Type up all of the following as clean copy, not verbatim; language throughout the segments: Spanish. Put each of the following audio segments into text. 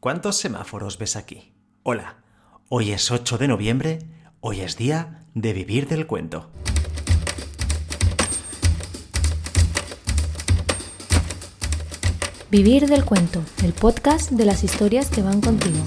¿Cuántos semáforos ves aquí? Hola, hoy es 8 de noviembre, hoy es día de vivir del cuento. Vivir del cuento, el podcast de las historias que van contigo.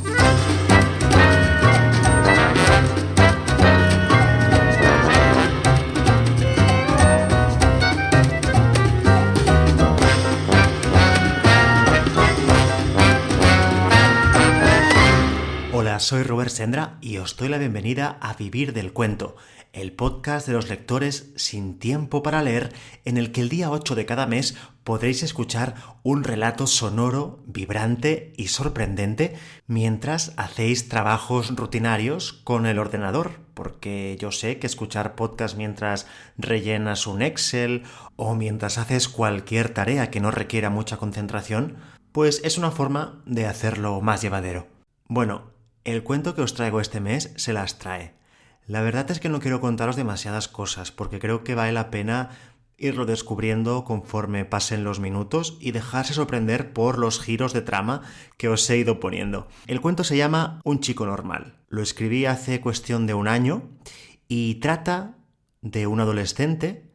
Hola, soy Robert Sendra y os doy la bienvenida a Vivir del Cuento, el podcast de los lectores sin tiempo para leer, en el que el día 8 de cada mes podréis escuchar un relato sonoro, vibrante y sorprendente mientras hacéis trabajos rutinarios con el ordenador, porque yo sé que escuchar podcast mientras rellenas un Excel o mientras haces cualquier tarea que no requiera mucha concentración, pues es una forma de hacerlo más llevadero. Bueno, el cuento que os traigo este mes se las trae. La verdad es que no quiero contaros demasiadas cosas porque creo que vale la pena irlo descubriendo conforme pasen los minutos y dejarse sorprender por los giros de trama que os he ido poniendo. El cuento se llama Un chico normal. Lo escribí hace cuestión de un año y trata de un adolescente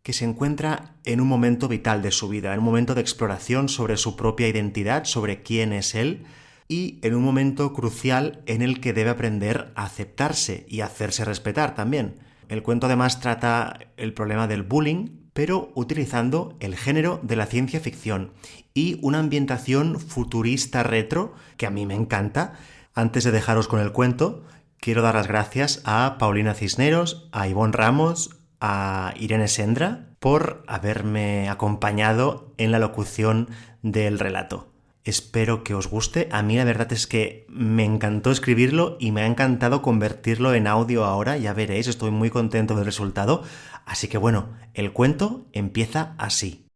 que se encuentra en un momento vital de su vida, en un momento de exploración sobre su propia identidad, sobre quién es él, y en un momento crucial en el que debe aprender a aceptarse y hacerse respetar también. El cuento además trata el problema del bullying, pero utilizando el género de la ciencia ficción y una ambientación futurista retro que a mí me encanta. Antes de dejaros con el cuento, quiero dar las gracias a Paulina Cisneros, a Ivonne Ramos, a Irene Sendra por haberme acompañado en la locución del relato. Espero que os guste. A mí la verdad es que me encantó escribirlo y me ha encantado convertirlo en audio ahora. Ya veréis, estoy muy contento del resultado. Así que bueno, el cuento empieza así.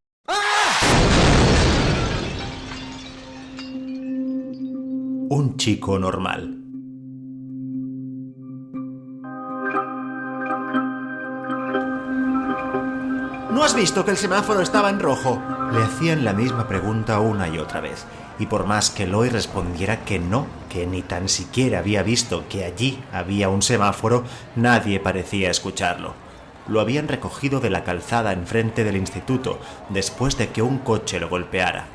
Un chico normal. ¿No has visto que el semáforo estaba en rojo? Le hacían la misma pregunta una y otra vez, y por más que Eloy respondiera que no, que ni tan siquiera había visto que allí había un semáforo, nadie parecía escucharlo. Lo habían recogido de la calzada enfrente del instituto, después de que un coche lo golpeara.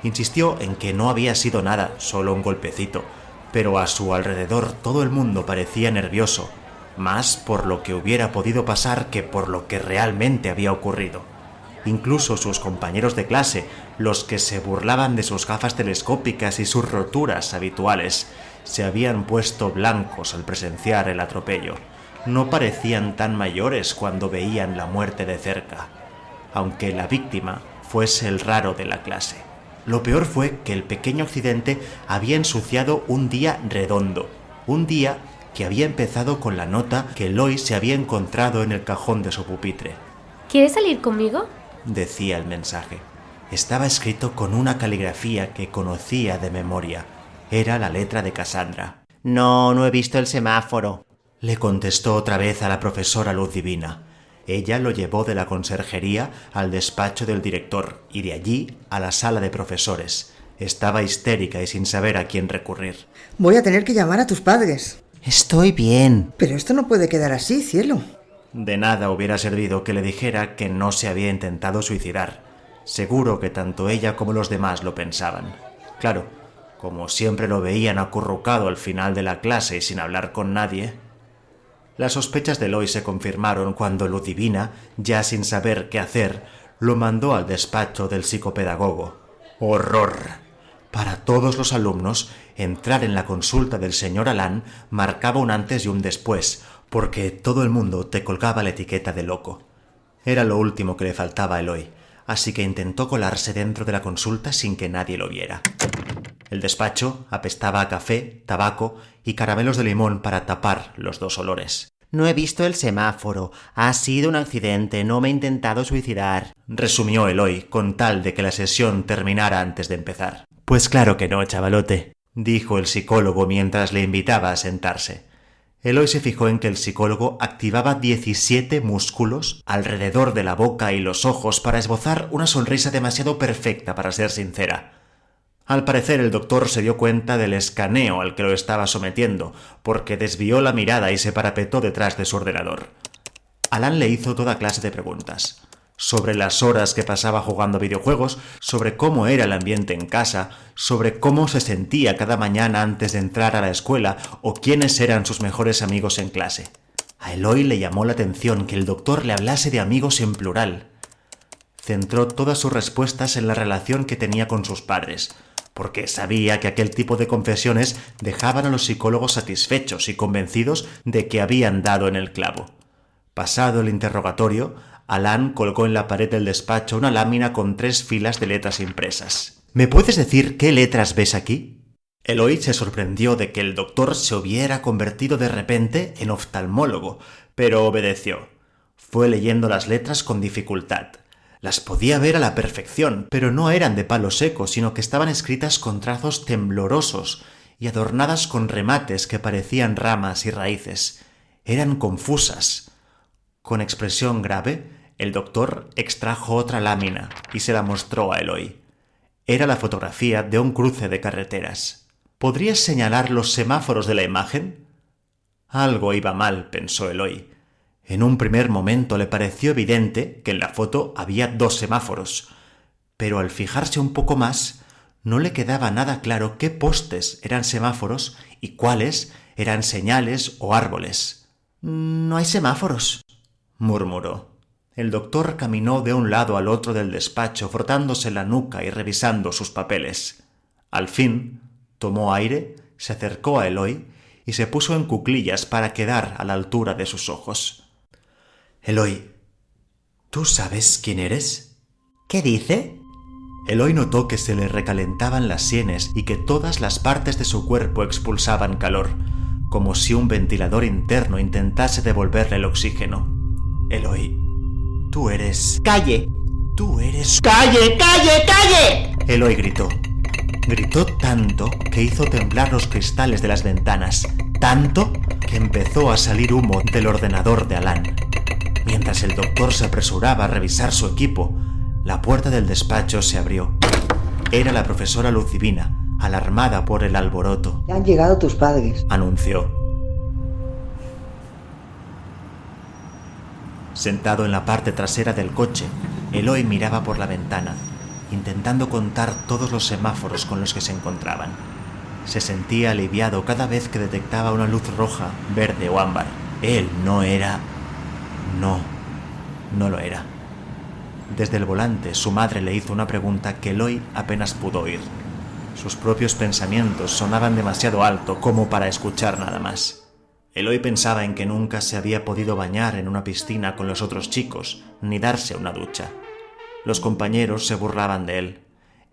Insistió en que no había sido nada, solo un golpecito, pero a su alrededor todo el mundo parecía nervioso, más por lo que hubiera podido pasar que por lo que realmente había ocurrido. Incluso sus compañeros de clase, los que se burlaban de sus gafas telescópicas y sus roturas habituales, se habían puesto blancos al presenciar el atropello. No parecían tan mayores cuando veían la muerte de cerca, aunque la víctima fuese el raro de la clase. Lo peor fue que el pequeño accidente había ensuciado un día redondo, un día que había empezado con la nota que Eloy se había encontrado en el cajón de su pupitre. ¿Quieres salir conmigo? Decía el mensaje. Estaba escrito con una caligrafía que conocía de memoria. Era la letra de Cassandra. No he visto el semáforo, le contestó otra vez a la profesora Luz Divina. Ella lo llevó de la conserjería al despacho del director y de allí a la sala de profesores. Estaba histérica y sin saber a quién recurrir. Voy a tener que llamar a tus padres. Estoy bien. Pero esto no puede quedar así, cielo. De nada hubiera servido que le dijera que no se había intentado suicidar. Seguro que tanto ella como los demás lo pensaban. Claro, como siempre lo veían acurrucado al final de la clase y sin hablar con nadie. Las sospechas de Eloy se confirmaron cuando Luz Divina, ya sin saber qué hacer, lo mandó al despacho del psicopedagogo. ¡Horror! Para todos los alumnos, entrar en la consulta del señor Alán marcaba un antes y un después, porque todo el mundo te colgaba la etiqueta de loco. Era lo último que le faltaba a Eloy, así que intentó colarse dentro de la consulta sin que nadie lo viera. El despacho apestaba a café, tabaco y caramelos de limón para tapar los dos olores. No he visto el semáforo. Ha sido un accidente. No me he intentado suicidar, resumió Eloy con tal de que la sesión terminara antes de empezar. Pues claro que no, chavalote, dijo el psicólogo mientras le invitaba a sentarse. Eloy se fijó en que el psicólogo activaba 17 músculos alrededor de la boca y los ojos para esbozar una sonrisa demasiado perfecta para ser sincera. Al parecer el doctor se dio cuenta del escaneo al que lo estaba sometiendo, porque desvió la mirada y se parapetó detrás de su ordenador. Alan le hizo toda clase de preguntas. Sobre las horas que pasaba jugando videojuegos, sobre cómo era el ambiente en casa, sobre cómo se sentía cada mañana antes de entrar a la escuela o quiénes eran sus mejores amigos en clase. A Eloy le llamó la atención que el doctor le hablase de amigos en plural. Centró todas sus respuestas en la relación que tenía con sus padres, porque sabía que aquel tipo de confesiones dejaban a los psicólogos satisfechos y convencidos de que habían dado en el clavo. Pasado el interrogatorio, Alan colgó en la pared del despacho una lámina con 3 filas de letras impresas. ¿Me puedes decir qué letras ves aquí? Eloy se sorprendió de que el doctor se hubiera convertido de repente en oftalmólogo, pero obedeció. Fue leyendo las letras con dificultad. Las podía ver a la perfección, pero no eran de palo seco, sino que estaban escritas con trazos temblorosos y adornadas con remates que parecían ramas y raíces. Eran confusas. Con expresión grave, el doctor extrajo otra lámina y se la mostró a Eloy. Era la fotografía de un cruce de carreteras. ¿Podrías señalar los semáforos de la imagen? Algo iba mal, pensó Eloy. En un primer momento le pareció evidente que en la foto había 2 semáforos, pero al fijarse un poco más, no le quedaba nada claro qué postes eran semáforos y cuáles eran señales o árboles. «No hay semáforos», murmuró. El doctor caminó de un lado al otro del despacho, frotándose la nuca y revisando sus papeles. Al fin, tomó aire, se acercó a Eloy y se puso en cuclillas para quedar a la altura de sus ojos. «Eloy, ¿tú sabes quién eres?» «¿Qué dice?» Eloy notó que se le recalentaban las sienes y que todas las partes de su cuerpo expulsaban calor, como si un ventilador interno intentase devolverle el oxígeno. «Eloy, tú eres...» «¡Calle! «Tú eres...» ¡Calle, calle, calle!» Eloy gritó. Gritó tanto que hizo temblar los cristales de las ventanas, tanto que empezó a salir humo del ordenador de Alan. Mientras el doctor se apresuraba a revisar su equipo, la puerta del despacho se abrió. Era la profesora Lucivina, alarmada por el alboroto. Ya han llegado tus padres, anunció. Sentado en la parte trasera del coche, Eloy miraba por la ventana, intentando contar todos los semáforos con los que se encontraban. Se sentía aliviado cada vez que detectaba una luz roja, verde o ámbar. Él no era... No lo era. Desde el volante, su madre le hizo una pregunta que Eloy apenas pudo oír. Sus propios pensamientos sonaban demasiado alto como para escuchar nada más. Eloy pensaba en que nunca se había podido bañar en una piscina con los otros chicos, ni darse una ducha. Los compañeros se burlaban de él.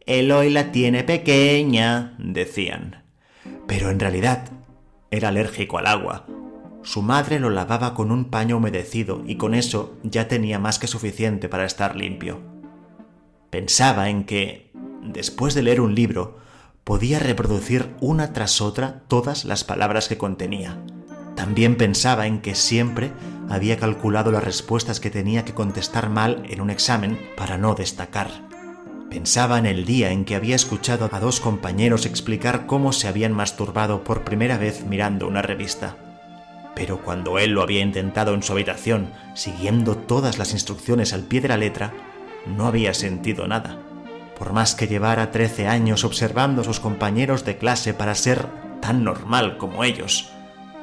«Eloy la tiene pequeña», decían. Pero en realidad era alérgico al agua. Su madre lo lavaba con un paño humedecido y con eso ya tenía más que suficiente para estar limpio. Pensaba en que, después de leer un libro, podía reproducir una tras otra todas las palabras que contenía. También pensaba en que siempre había calculado las respuestas que tenía que contestar mal en un examen para no destacar. Pensaba en el día en que había escuchado a 2 compañeros explicar cómo se habían masturbado por primera vez mirando una revista. Pero cuando él lo había intentado en su habitación, siguiendo todas las instrucciones al pie de la letra, no había sentido nada. Por más que llevara 13 años observando a sus compañeros de clase para ser tan normal como ellos,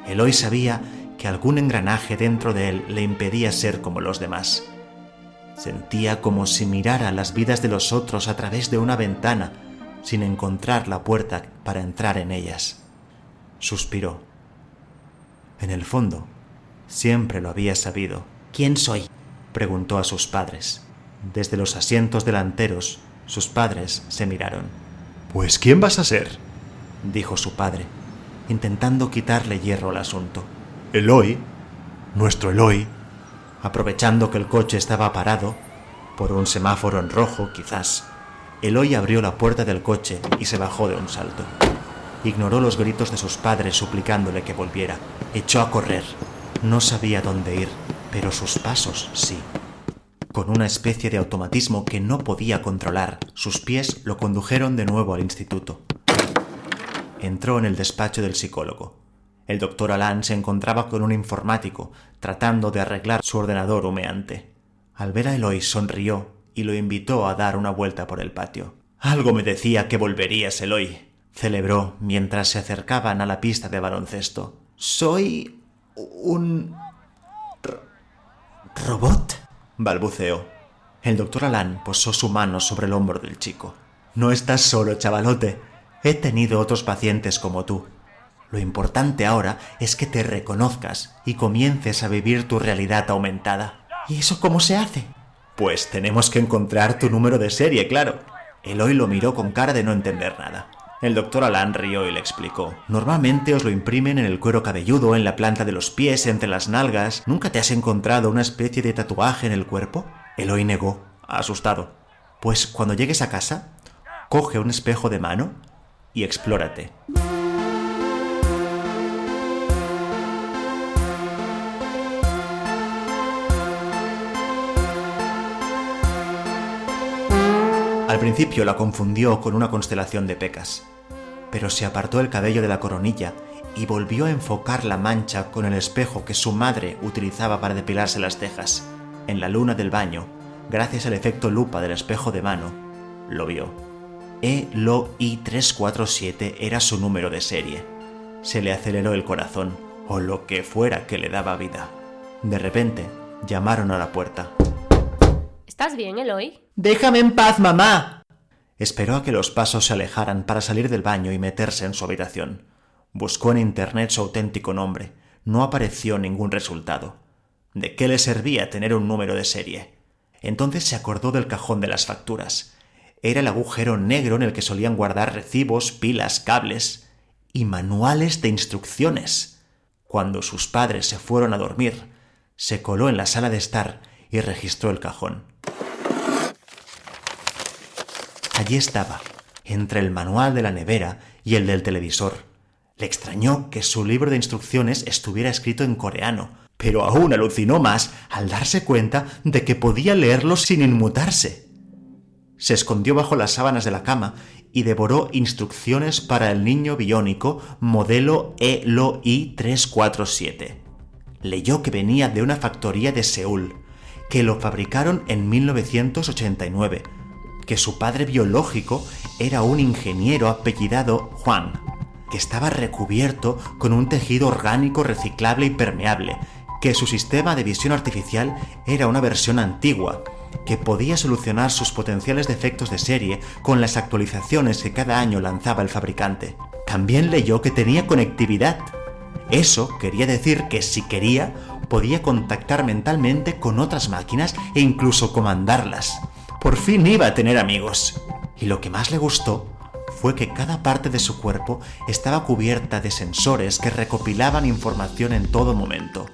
Eloy sabía que algún engranaje dentro de él le impedía ser como los demás. Sentía como si mirara las vidas de los otros a través de una ventana, sin encontrar la puerta para entrar en ellas. Suspiró. En el fondo, siempre lo había sabido. «¿Quién soy?», preguntó a sus padres. Desde los asientos delanteros, sus padres se miraron. «Pues ¿quién vas a ser?», dijo su padre, intentando quitarle hierro al asunto. «Eloy, nuestro Eloy». Aprovechando que el coche estaba parado, por un semáforo en rojo quizás, Eloy abrió la puerta del coche y se bajó de un salto. Ignoró los gritos de sus padres suplicándole que volviera. Echó a correr. No sabía dónde ir, pero sus pasos sí. Con una especie de automatismo que no podía controlar, sus pies lo condujeron de nuevo al instituto. Entró en el despacho del psicólogo. El doctor Alan se encontraba con un informático, tratando de arreglar su ordenador humeante. Al ver a Eloy sonrió y lo invitó a dar una vuelta por el patio. «Algo me decía que volverías, Eloy», celebró mientras se acercaban a la pista de baloncesto. «Soy un... ¿robot?», balbuceó. El doctor Alan posó su mano sobre el hombro del chico. «No estás solo, chavalote. He tenido otros pacientes como tú. Lo importante ahora es que te reconozcas y comiences a vivir tu realidad aumentada». «¿Y eso cómo se hace?». «Pues tenemos que encontrar tu número de serie, claro». Eloy lo miró con cara de no entender nada. El doctor Alan rió y le explicó. «Normalmente os lo imprimen en el cuero cabelludo, en la planta de los pies, entre las nalgas. ¿Nunca te has encontrado una especie de tatuaje en el cuerpo?». Eloy negó, asustado. «Pues cuando llegues a casa, coge un espejo de mano y explórate». Al principio la confundió con una constelación de pecas, pero se apartó el cabello de la coronilla y volvió a enfocar la mancha con el espejo que su madre utilizaba para depilarse las cejas. En la luna del baño, gracias al efecto lupa del espejo de mano, lo vio. ELOI 347 era su número de serie. Se le aceleró el corazón, o lo que fuera que le daba vida. De repente, llamaron a la puerta. ¿Estás bien, Eloy? «¡Déjame en paz, mamá!». Esperó a que los pasos se alejaran para salir del baño y meterse en su habitación. Buscó en internet su auténtico nombre. No apareció ningún resultado. ¿De qué le servía tener un número de serie? Entonces se acordó del cajón de las facturas. Era el agujero negro en el que solían guardar recibos, pilas, cables y manuales de instrucciones. Cuando sus padres se fueron a dormir, se coló en la sala de estar y registró el cajón. Allí estaba, entre el manual de la nevera y el del televisor. Le extrañó que su libro de instrucciones estuviera escrito en coreano, pero aún alucinó más al darse cuenta de que podía leerlo sin inmutarse. Se escondió bajo las sábanas de la cama y devoró instrucciones para el niño biónico modelo ELOI 347. Leyó que venía de una factoría de Seúl, que lo fabricaron en 1989, que su padre biológico era un ingeniero apellidado Juan, que estaba recubierto con un tejido orgánico reciclable y permeable, que su sistema de visión artificial era una versión antigua, que podía solucionar sus potenciales defectos de serie con las actualizaciones que cada año lanzaba el fabricante. También leyó que tenía conectividad. Eso quería decir que si quería, podía contactar mentalmente con otras máquinas e incluso comandarlas. Por fin iba a tener amigos. Y lo que más le gustó fue que cada parte de su cuerpo estaba cubierta de sensores que recopilaban información en todo momento.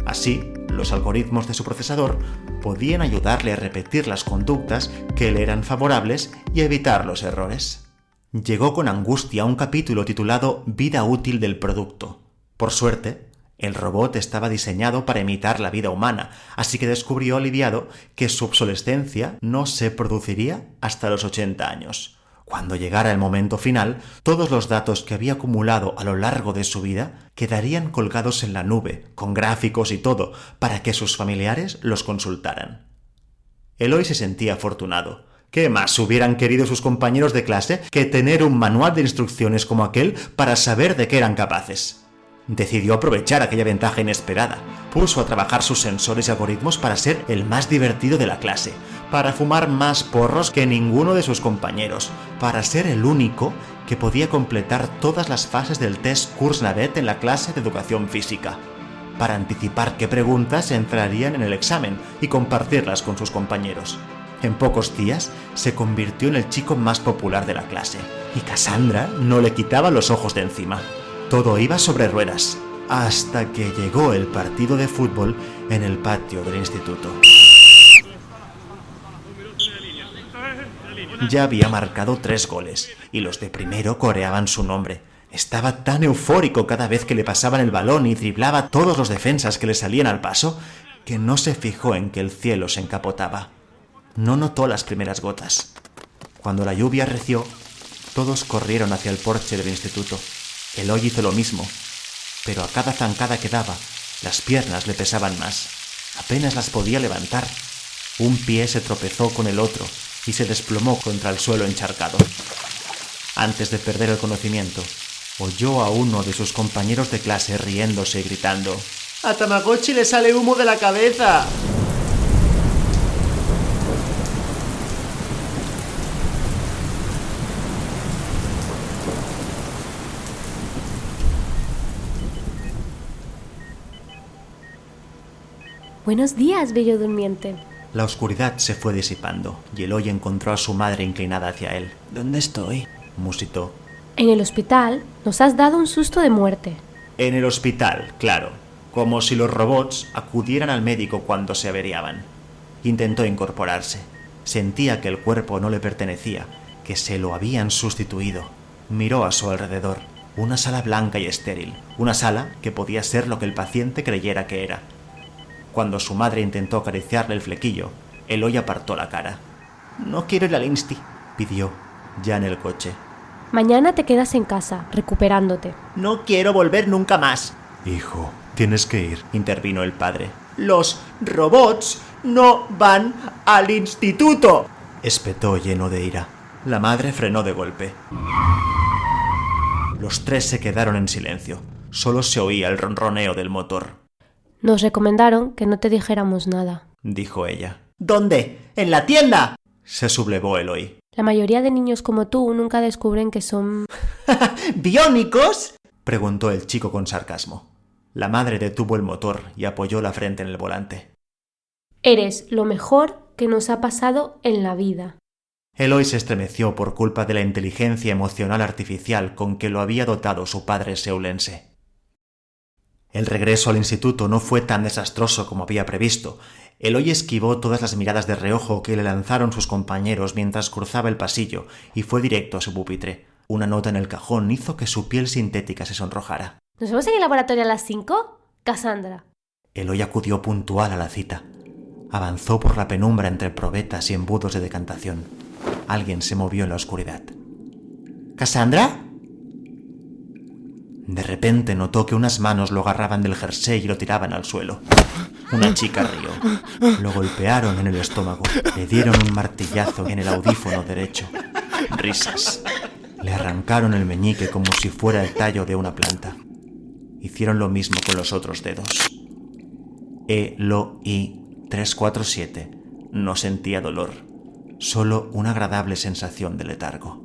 Así, los algoritmos de su procesador podían ayudarle a repetir las conductas que le eran favorables y evitar los errores. Llegó con angustia a un capítulo titulado Vida útil del producto. Por suerte, el robot estaba diseñado para imitar la vida humana, así que descubrió aliviado que su obsolescencia no se produciría hasta los 80 años. Cuando llegara el momento final, todos los datos que había acumulado a lo largo de su vida quedarían colgados en la nube, con gráficos y todo, para que sus familiares los consultaran. Eloy se sentía afortunado. ¿Qué más hubieran querido sus compañeros de clase que tener un manual de instrucciones como aquel para saber de qué eran capaces? Decidió aprovechar aquella ventaja inesperada. Puso a trabajar sus sensores y algoritmos para ser el más divertido de la clase, para fumar más porros que ninguno de sus compañeros, para ser el único que podía completar todas las fases del test Kursnavet en la clase de educación física, para anticipar qué preguntas entrarían en el examen y compartirlas con sus compañeros. En pocos días se convirtió en el chico más popular de la clase, y Cassandra no le quitaba los ojos de encima. Todo iba sobre ruedas, hasta que llegó el partido de fútbol en el patio del instituto. Ya había marcado 3 goles, y los de primero coreaban su nombre. Estaba tan eufórico cada vez que le pasaban el balón y driblaba a todos los defensas que le salían al paso, que no se fijó en que el cielo se encapotaba. No notó las primeras gotas. Cuando la lluvia arreció, todos corrieron hacia el porche del instituto. Eloy hizo lo mismo, pero a cada zancada que daba, las piernas le pesaban más. Apenas las podía levantar. Un pie se tropezó con el otro y se desplomó contra el suelo encharcado. Antes de perder el conocimiento, oyó a uno de sus compañeros de clase riéndose y gritando: ¡A Tamagotchi le sale humo de la cabeza! Buenos días, bello durmiente. La oscuridad se fue disipando y Eloy encontró a su madre inclinada hacia él. ¿Dónde estoy? Musitó. En el hospital nos has dado un susto de muerte. En el hospital, claro, como si los robots acudieran al médico cuando se averiaban. Intentó incorporarse. Sentía que el cuerpo no le pertenecía, que se lo habían sustituido. Miró a su alrededor. Una sala blanca y estéril. Una sala que podía ser lo que el paciente creyera que era. Cuando su madre intentó acariciarle el flequillo, Eloy apartó la cara. No quiero ir al Insti, pidió, ya en el coche. Mañana te quedas en casa, recuperándote. No quiero volver nunca más. Hijo, tienes que ir, intervino el padre. Los robots no van al instituto, espetó lleno de ira. La madre frenó de golpe. Los tres se quedaron en silencio. Solo se oía el ronroneo del motor. Nos recomendaron que no te dijéramos nada, dijo ella. ¿Dónde? ¿En la tienda? Se sublevó Eloy. La mayoría de niños como tú nunca descubren que son... ¿Biónicos? Preguntó el chico con sarcasmo. La madre detuvo el motor y apoyó la frente en el volante. Eres lo mejor que nos ha pasado en la vida. Eloy se estremeció por culpa de la inteligencia emocional artificial con que lo había dotado su padre seulense. El regreso al instituto no fue tan desastroso como había previsto. Eloy esquivó todas las miradas de reojo que le lanzaron sus compañeros mientras cruzaba el pasillo y fue directo a su pupitre. Una nota en el cajón hizo que su piel sintética se sonrojara. ¿Nos vemos en el laboratorio a las 5? Cassandra. Eloy acudió puntual a la cita. Avanzó por la penumbra entre probetas y embudos de decantación. Alguien se movió en la oscuridad. ¿Cassandra? De repente notó que unas manos lo agarraban del jersey y lo tiraban al suelo. Una chica rió. Lo golpearon en el estómago. Le dieron un martillazo en el audífono derecho. Risas. Le arrancaron el meñique como si fuera el tallo de una planta. Hicieron lo mismo con los otros dedos. Eloy 347 no sentía dolor, solo una agradable sensación de letargo.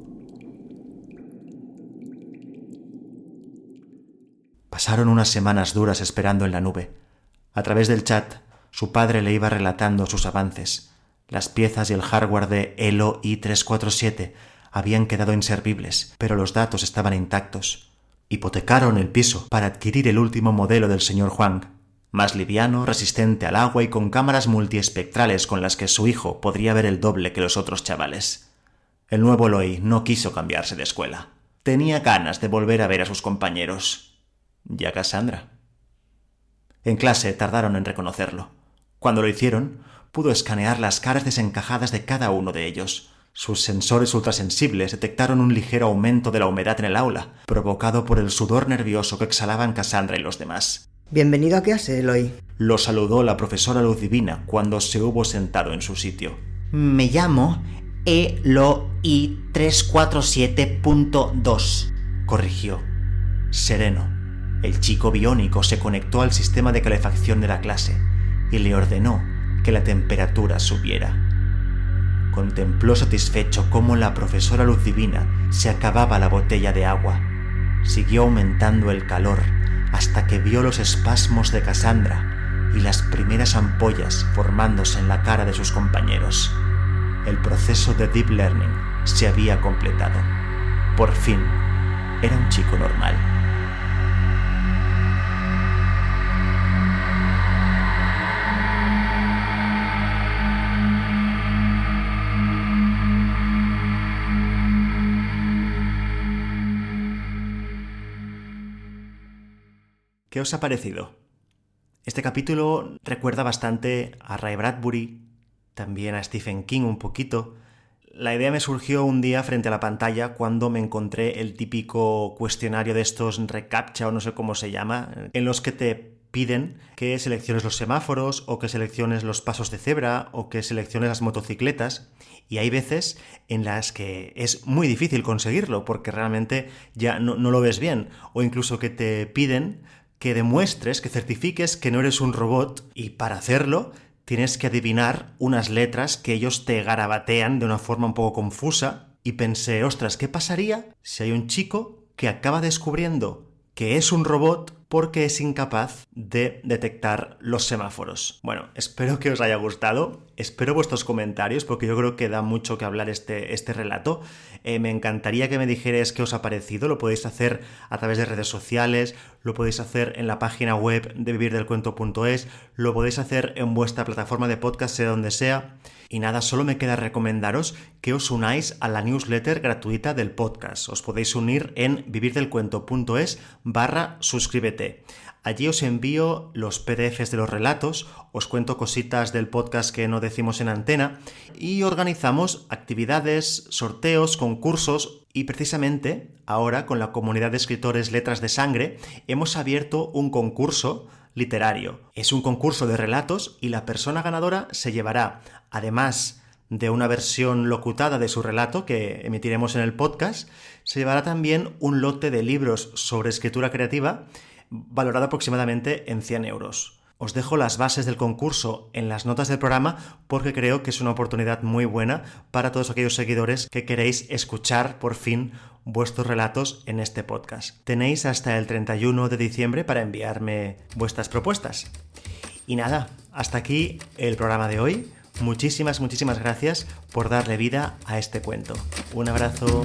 Pasaron unas semanas duras esperando en la nube. A través del chat, su padre le iba relatando sus avances. Las piezas y el hardware de Eloy 347 habían quedado inservibles, pero los datos estaban intactos. Hipotecaron el piso para adquirir el último modelo del señor Huang, más liviano, resistente al agua y con cámaras multiespectrales con las que su hijo podría ver el doble que los otros chavales. El nuevo Eloy no quiso cambiarse de escuela. Tenía ganas de volver a ver a sus compañeros. Y a Cassandra. En clase tardaron en reconocerlo. Cuando lo hicieron, pudo escanear las caras desencajadas de cada uno de ellos. Sus sensores ultrasensibles detectaron un ligero aumento de la humedad en el aula, provocado por el sudor nervioso que exhalaban Cassandra y los demás. Bienvenido a clase, Eloy. Lo saludó la profesora Luz Divina cuando se hubo sentado en su sitio. Me llamo Eloy 347.2, corrigió. Sereno. El chico biónico se conectó al sistema de calefacción de la clase y le ordenó que la temperatura subiera. Contempló satisfecho cómo la profesora Luz Divina se acababa la botella de agua. Siguió aumentando el calor hasta que vio los espasmos de Cassandra y las primeras ampollas formándose en la cara de sus compañeros. El proceso de Deep Learning se había completado. Por fin, era un chico normal. ¿Qué os ha parecido? Este capítulo recuerda bastante a Ray Bradbury, también a Stephen King un poquito. La idea me surgió un día frente a la pantalla cuando me encontré el típico cuestionario de estos reCAPTCHA o no sé cómo se llama, en los que te piden que selecciones los semáforos o que selecciones los pasos de cebra o que selecciones las motocicletas, y hay veces en las que es muy difícil conseguirlo porque realmente ya no lo ves bien, o incluso que te piden que demuestres, que certifiques que no eres un robot, y para hacerlo tienes que adivinar unas letras que ellos te garabatean de una forma un poco confusa, y pensé, ostras, ¿qué pasaría si hay un chico que acaba descubriendo que es un robot porque es incapaz de detectar los semáforos? Bueno, espero que os haya gustado, espero vuestros comentarios porque yo creo que da mucho que hablar este relato. Me encantaría que me dijerais qué os ha parecido, lo podéis hacer a través de redes sociales, lo podéis hacer en la página web de vivirdelcuento.es, lo podéis hacer en vuestra plataforma de podcast, sea donde sea. Y nada, solo me queda recomendaros que os unáis a la newsletter gratuita del podcast. Os podéis unir en vivirdelcuento.es/suscríbete. Allí os envío los PDFs de los relatos, os cuento cositas del podcast que no decimos en antena y organizamos actividades, sorteos, concursos, y precisamente ahora con la comunidad de escritores Letras de Sangre hemos abierto un concurso literario. Es un concurso de relatos y la persona ganadora se llevará, además de una versión locutada de su relato que emitiremos en el podcast, se llevará también un lote de libros sobre escritura creativa valorado aproximadamente en 100 euros. Os dejo las bases del concurso en las notas del programa porque creo que es una oportunidad muy buena para todos aquellos seguidores que queréis escuchar por fin vuestros relatos en este podcast. Tenéis hasta el 31 de diciembre para enviarme vuestras propuestas. Y nada, hasta aquí el programa de hoy. Muchísimas gracias por darle vida a este cuento. Un abrazo.